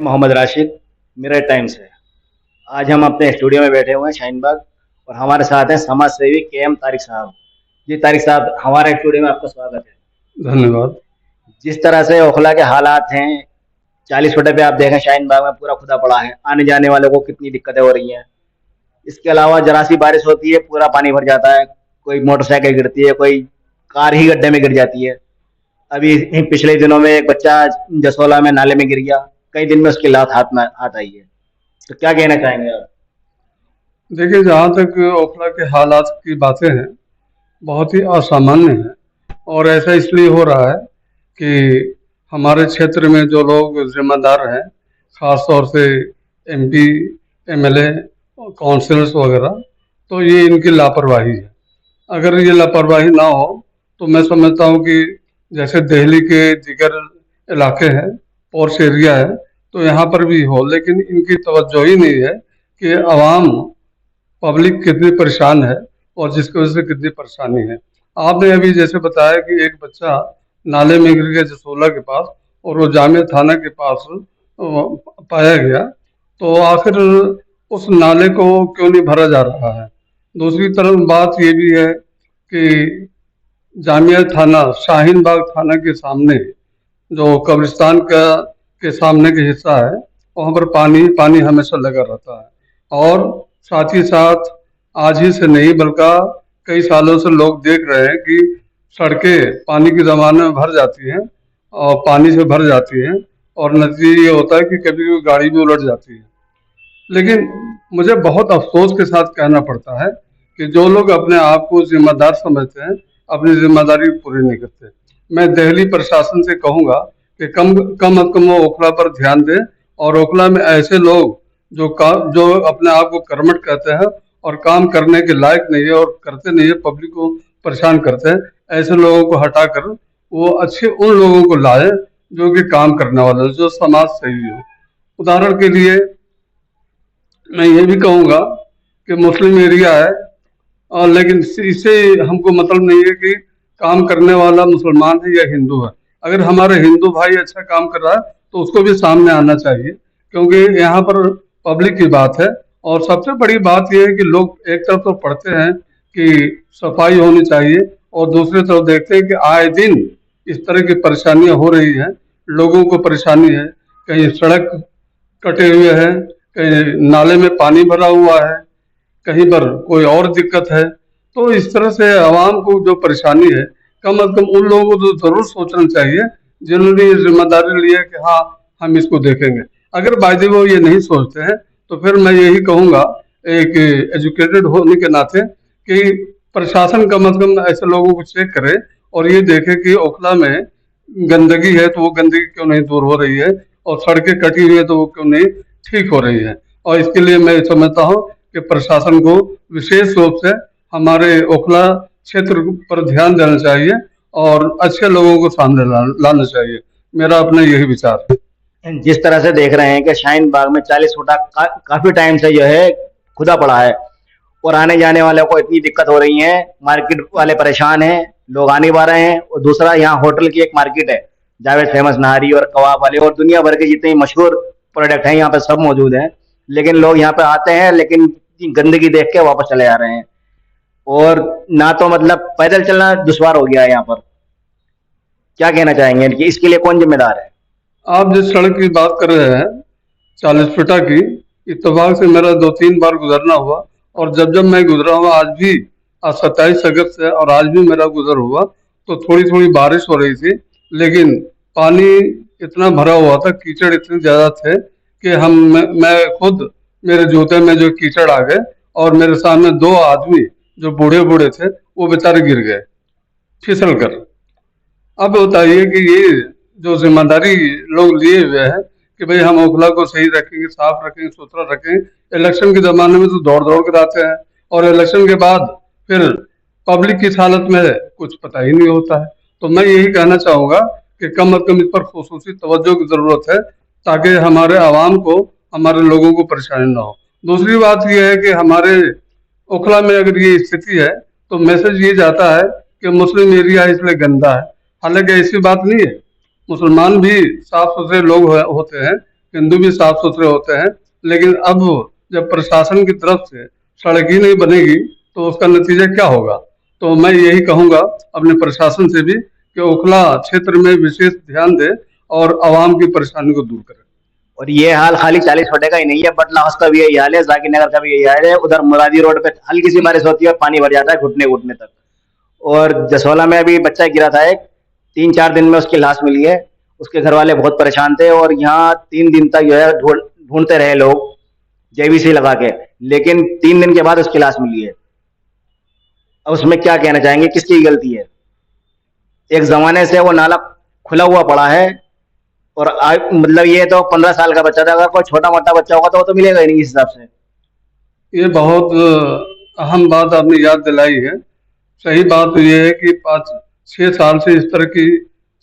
Mohammad Rashid, mirror times है। आज हम अपने स्टूडियो में बैठे हुए हैं शाहीनबाग और हमारे साथ हैं समाज सेवी के एम तारिक साहब। जी तारिक साहब, हमारे स्टूडियो में आपका स्वागत है। धन्यवाद। जिस तरह से ओखला के हालात हैं, 40 फुटे पे आप देखें शाहीनबाग में पूरा खुदा पड़ा है, आने जाने वालों को कितनी दिक्कतें हो रही हैं। इसके अलावा जरा सी बारिश होती है पूरा पानी भर जाता है, कोई मोटरसाइकिल गिरती है, कोई कार ही गड्ढे में गिर जाती है। अभी पिछले दिनों में एक बच्चा जसोला में नाले में गिर गया, कई दिन में उसकी लात हाथ आई है। तो क्या कहना चाहेंगे आप? देखिए, जहाँ तक ओखला के हालात की बातें हैं, बहुत ही असामान्य है। और ऐसा इसलिए हो रहा है कि हमारे क्षेत्र में जो लोग जिम्मेदार हैं, खास तौर से एमपी, एमएलए और काउंसिलर्स वगैरह, तो ये इनकी लापरवाही है। अगर ये लापरवाही ना हो तो मैं समझता हूँ कि जैसे दिल्ली के दिगर इलाके हैं, पॉर्श एरिया है, तो यहाँ पर भी हो, लेकिन इनकी तवज्जो ही नहीं है कि आवाम, पब्लिक कितनी परेशान है और जिसकी वजह से कितनी परेशानी है। आपने अभी जैसे बताया कि एक बच्चा नाले में गिर गया जसोला के पास और वो जामिया थाना के पास पाया गया, तो आखिर उस नाले को क्यों नहीं भरा जा रहा है। दूसरी तरफ बात ये भी है कि जामिया थाना, शाहीन बाग थाना के सामने जो कब्रिस्तान का के सामने के हिस्सा है, वहाँ पर पानी पानी हमेशा लगा रहता है। और साथ ही साथ आज ही से नहीं बल्कि कई सालों से लोग देख रहे हैं कि सड़कें पानी के ज़माने में भर जाती हैं और पानी से भर जाती हैं, और नतीजा ये होता है कि कभी कभी गाड़ी भी उलट जाती है। लेकिन मुझे बहुत अफसोस के साथ कहना पड़ता है कि जो लोग अपने आप को जिम्मेदार समझते हैं, अपनी जिम्मेदारी पूरी नहीं करते। मैं दिल्ली प्रशासन से कहूँगा कि कम कम अज कम वो ओखला पर ध्यान दें, और ओखला में ऐसे लोग जो अपने आप को कर्मठ कहते हैं और काम करने के लायक नहीं है और करते नहीं है, पब्लिक को परेशान करते हैं, ऐसे लोगों को हटाकर वो अच्छे उन लोगों को लाए जो कि काम करने वाले, जो समाज सेवी हो। उदाहरण के लिए मैं ये भी कहूँगा कि मुस्लिम एरिया है, और लेकिन इससे हमको मतलब नहीं है कि काम करने वाला मुसलमान है या हिंदू है। अगर हमारे हिंदू भाई अच्छा काम कर रहा है तो उसको भी सामने आना चाहिए, क्योंकि यहाँ पर पब्लिक की बात है। और सबसे बड़ी बात यह है कि लोग एक तरफ तो पढ़ते हैं कि सफाई होनी चाहिए, और दूसरी तरफ देखते हैं कि आए दिन इस तरह की परेशानियां हो रही हैं, लोगों को परेशानी है। कहीं सड़क कटे हुए हैं, कहीं नाले में पानी भरा हुआ है, कहीं पर कोई और दिक्कत है। तो इस तरह से आवाम को जो परेशानी है, कम अज कम उन लोगों को तो जरूर सोचना चाहिए जिन्होंने ये जिम्मेदारी ली है कि हाँ, हम इसको देखेंगे। अगर बाय वो ये नहीं सोचते हैं तो फिर मैं यही कहूँगा, एक एजुकेटेड होने के नाते, कि प्रशासन कम अज कम ऐसे लोगों को चेक करे और ये देखे कि ओखला में गंदगी है तो वो गंदगी क्यों नहीं दूर हो रही है, और सड़कें कटी हुई है तो वो क्यों नहीं ठीक हो रही है। और इसके लिए मैं समझता हूँ कि प्रशासन को विशेष रूप से हमारे ओखला क्षेत्र पर ध्यान देना चाहिए और अच्छे लोगों को सामने लाना चाहिए। मेरा अपना यही विचार है। जिस तरह से देख रहे हैं कि शाहीन बाग में 40 फुटा काफी टाइम से जो है खुदा पड़ा है और आने जाने वालों को इतनी दिक्कत हो रही है, मार्केट वाले परेशान हैं, लोग आ नहीं पा रहे हैं। और दूसरा, यहाँ होटल की एक मार्केट है, जावेद फेमस नहारी और कबाब वाले और दुनिया भर के जितने मशहूर प्रोडक्ट हैं यहाँ पे सब मौजूद हैं। लेकिन लोग यहाँ पे आते हैं, लेकिन गंदगी देख के वापस चले जा रहे हैं। और ना तो मतलब पैदल चलना दुश्वार हो गया है यहाँ पर। क्या कहना चाहेंगे कि इसके लिए कौन जिम्मेदार है? आप जिस सड़क की बात कर रहे हैं, 40 फीटा की, इत्तेफाक से मेरा 2-3 बार गुजरना हुआ। और जब जब मैं गुजरा हुआ, आज भी, आज 27 अगस्त है और आज भी मेरा गुजर हुआ, तो थोड़ी थोड़ी बारिश हो रही थी, लेकिन पानी इतना भरा हुआ था, कीचड़ इतने ज्यादा थे कि मैं खुद, मेरे जूते में जो कीचड़ आ गए, और मेरे सामने 2 आदमी जो बूढ़े बूढ़े थे वो बेचारे गिर गए फिसल कर। अब बताइए कि ये जो जिम्मेदारी लोग लिए हुए हैं कि भाई हम ओखला को सही रखेंगे, साफ रखेंगे, सुथरा रखेंगे, इलेक्शन के जमाने में तो दौड़ दौड़ कर आते हैं, और इलेक्शन के बाद फिर पब्लिक की हालत में कुछ पता ही नहीं होता है। तो मैं यही कहना चाहूँगा कि कम अज कम इस पर खुसूसी तवज्जो की ज़रूरत है, ताकि हमारे आवाम को, हमारे लोगों को परेशानी ना हो। दूसरी बात यह है कि हमारे ओखला में अगर ये स्थिति है तो मैसेज ये जाता है कि मुस्लिम एरिया है इसलिए गंदा है। हालांकि ऐसी बात नहीं है, मुसलमान भी साफ सुथरे लोग होते हैं, हिंदू भी साफ सुथरे होते हैं, लेकिन अब जब प्रशासन की तरफ से सड़क ही नहीं बनेगी तो उसका नतीजा क्या होगा। तो मैं यही कहूंगा अपने प्रशासन से भी कि ओखला क्षेत्र में विशेष ध्यान दे और आवाम की परेशानी को दूर करे। और ये हाल खाली 40 छोटे का ही नहीं है, बटला हाउस का भी यही हाल है, जाकिर नगर का भी यही हाल है। उधर मुरादी रोड पे हल्की सी बारिश होती है और पानी भर जाता है घुटने घुटने तक। और जसोला में अभी बच्चा गिरा था एक, 3-4 दिन में उसकी लाश मिली है। उसके घर वाले बहुत परेशान थे और यहाँ 3 दिन तक जो है ढूंढते रहे लोग जेबीसी लगा के, लेकिन 3 दिन के बाद उसकी लाश मिली है। अब उसमें क्या कहना चाहेंगे, किसकी गलती है? एक जमाने से वो नाला खुला हुआ पड़ा है और मतलब ये तो 15 साल का बच्चा था, अगर कोई छोटा मोटा बच्चा होगा तो वो तो मिलेगा ही नहीं इस हिसाब से। ये बहुत अहम बात आपने याद दिलाई है। सही बात तो ये है कि 5-6 साल से इस तरह की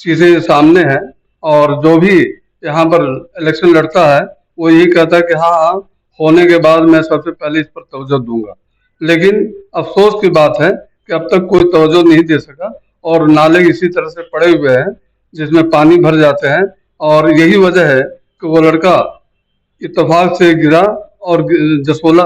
चीजें सामने हैं और जो भी यहाँ पर इलेक्शन लड़ता है वो यही कहता है कि हाँ हाँ होने के बाद मैं सबसे पहले इस पर तवज्जो दूंगा। लेकिन अफसोस की बात है कि अब तक कोई तवज्जो नहीं दे सका और नाले इसी तरह से पड़े हुए हैं जिसमें पानी भर जाते हैं। और यही वजह है कि वो लड़का इत्तेफाक से गिरा और जसोला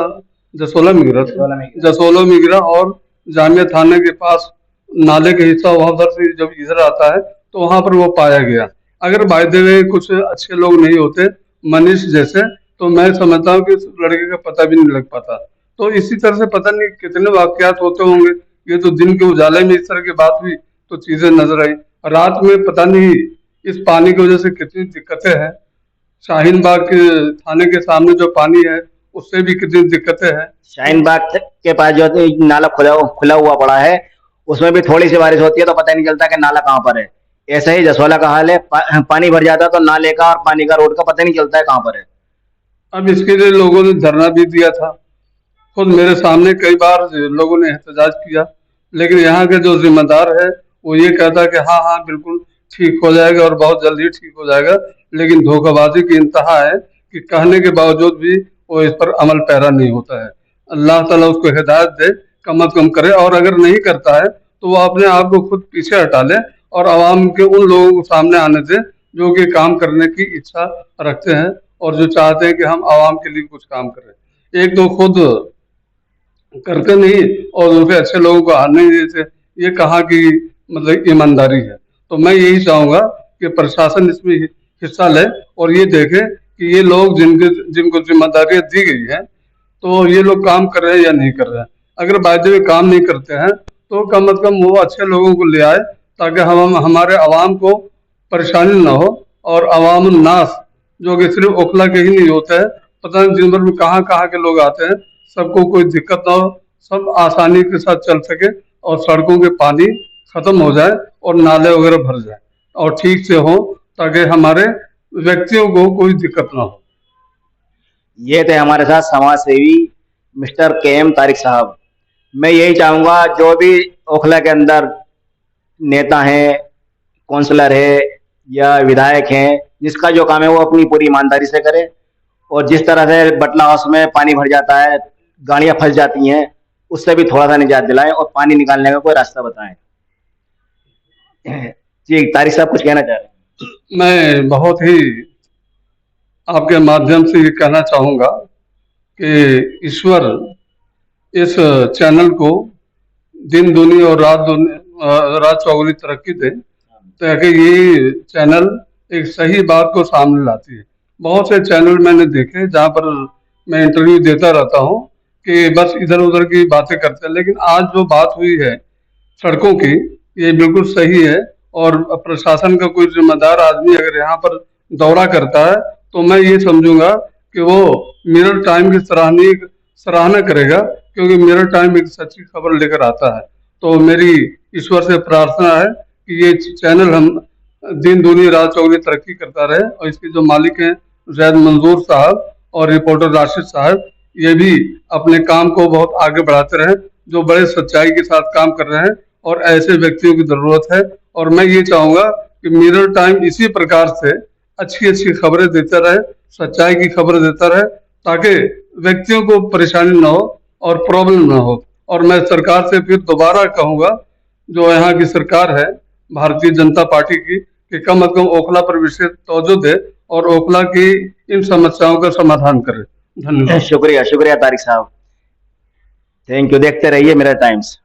जसोला में गिरा था, जसोला में गिरा और जामिया थाने के पास नाले का हिस्सा वहां पर से जब इधर आता है तो वहां पर वो पाया गया। अगर बाय द वे कुछ अच्छे लोग नहीं होते मनीष जैसे, तो मैं समझता हूँ कि उस लड़के का पता भी नहीं लग पाता। तो इसी तरह से पता नहीं कितने वाकयात होते होंगे। ये तो दिन के उजाले में इस तरह की बात हुई तो चीजें नजर आई, रात में पता नहीं इस पानी की वजह से कितनी दिक्कतें हैं। शाहीन बाग के थाने के सामने जो पानी है उससे भी कितनी दिक्कतें हैं। शाहीन बाग के पास जो नाला खुला खुला हुआ पड़ा है, उसमें भी थोड़ी सी बारिश होती है तो पता ही नहीं चलता कि नाला कहाँ पर है। ऐसा ही जसोला का हाल है, पानी भर जाता तो नाले का और पानी का रोड का पता नहीं चलता है कहाँ पर है। अब इसके लिए लोगों ने धरना भी दिया था, खुद मेरे सामने कई बार लोगों ने एहतजाज किया, लेकिन यहाँ के जो जिम्मेदार है वो ये कहता है कि हाँ हाँ बिल्कुल ठीक हो जाएगा और बहुत जल्दी ठीक हो जाएगा। लेकिन धोखाबाजी की इंतहा है कि कहने के बावजूद भी वो इस पर अमल पैरा नहीं होता है। अल्लाह ताला उसको हिदायत दे, कम अज कम करे, और अगर नहीं करता है तो वो अपने आप को खुद पीछे हटा ले और आवाम के उन लोगों को सामने आने दे जो कि काम करने की इच्छा रखते हैं और जो चाहते हैं कि हम आवाम के लिए कुछ काम करें। एक तो खुद करते नहीं और दूसरे अच्छे लोगों को आने नहीं देते, ये कहाँ की मतलब ईमानदारी है। तो मैं यही चाहूंगा कि प्रशासन इसमें हिस्सा ले और ये देखे कि ये लोग जिनको जिम्मेदारियां दी गई हैं तो ये लोग काम कर रहे हैं या नहीं कर रहे हैं। अगर बाय द वे काम नहीं करते हैं तो कम अज कम वो अच्छे लोगों को ले आए ताकि हम हमारे आवाम को परेशानी ना हो। और आवाम नास जो कि सिर्फ ओखला के ही नहीं होता है, पता नहीं दिन भर में कहाँ कहाँ के लोग आते हैं, सबको कोई दिक्कत ना हो, सब आसानी के साथ चल सके और सड़कों के पानी खत्म हो जाए और नाले वगैरह भर जाए और ठीक से हो ताकि हमारे व्यक्तियों को कोई दिक्कत ना हो। ये थे हमारे साथ समाज सेवी मिस्टर KM तारिक साहब। मैं यही चाहूंगा जो भी ओखला के अंदर नेता हैं, काउंसलर है या विधायक हैं, जिसका जो काम है वो अपनी पूरी ईमानदारी से करे। और जिस तरह से बटला हाउस में पानी भर जाता है, गाड़ियां फंस जाती हैं, उससे भी थोड़ा सा निजात दिलाएं और पानी निकालने का कोई रास्ता बताएं। जी तारिक साहब कुछ कहना चाह रहे हैं? मैं बहुत ही आपके माध्यम से ये कहना चाहूंगा कि ईश्वर इस चैनल को दिन दूनी और रात चौगुनी तरक्की दे ताकि ये चैनल एक सही बात को सामने लाती है। बहुत से चैनल मैंने देखे जहाँ पर मैं इंटरव्यू देता रहता हूँ कि बस इधर उधर की बातें करते हैं, लेकिन आज जो बात हुई है सड़कों की ये बिल्कुल सही है। और प्रशासन का कोई जिम्मेदार आदमी अगर यहाँ पर दौरा करता है तो मैं ये समझूंगा कि वो मिरर टाइम की सराहना करेगा, क्योंकि मिरर टाइम एक सच्ची खबर लेकर आता है। तो मेरी ईश्वर से प्रार्थना है कि ये चैनल हम दिन दूनी रात चौगुनी तरक्की करता रहे और इसके जो मालिक हैं जैद मंजूर साहब और रिपोर्टर राशिद साहब, ये भी अपने काम को बहुत आगे बढ़ाते रहे, जो बड़े सच्चाई के साथ काम कर रहे हैं और ऐसे व्यक्तियों की जरूरत है। और मैं ये चाहूंगा कि मिरर टाइम इसी प्रकार से अच्छी अच्छी खबरें देता रहे, सच्चाई की खबरें देता रहे, ताकि व्यक्तियों को परेशानी ना हो और प्रॉब्लम ना हो। और मैं सरकार से फिर दोबारा कहूंगा, जो यहाँ की सरकार है भारतीय जनता पार्टी की, कि कम अज कम ओखला पर विशेष तवज्जो दे और ओखला की इन समस्याओं का समाधान करें। धन्यवाद। शुक्रिया शुक्रिया तारिक साहब, थैंक यू। देखते रहिए मिरर टाइम्स।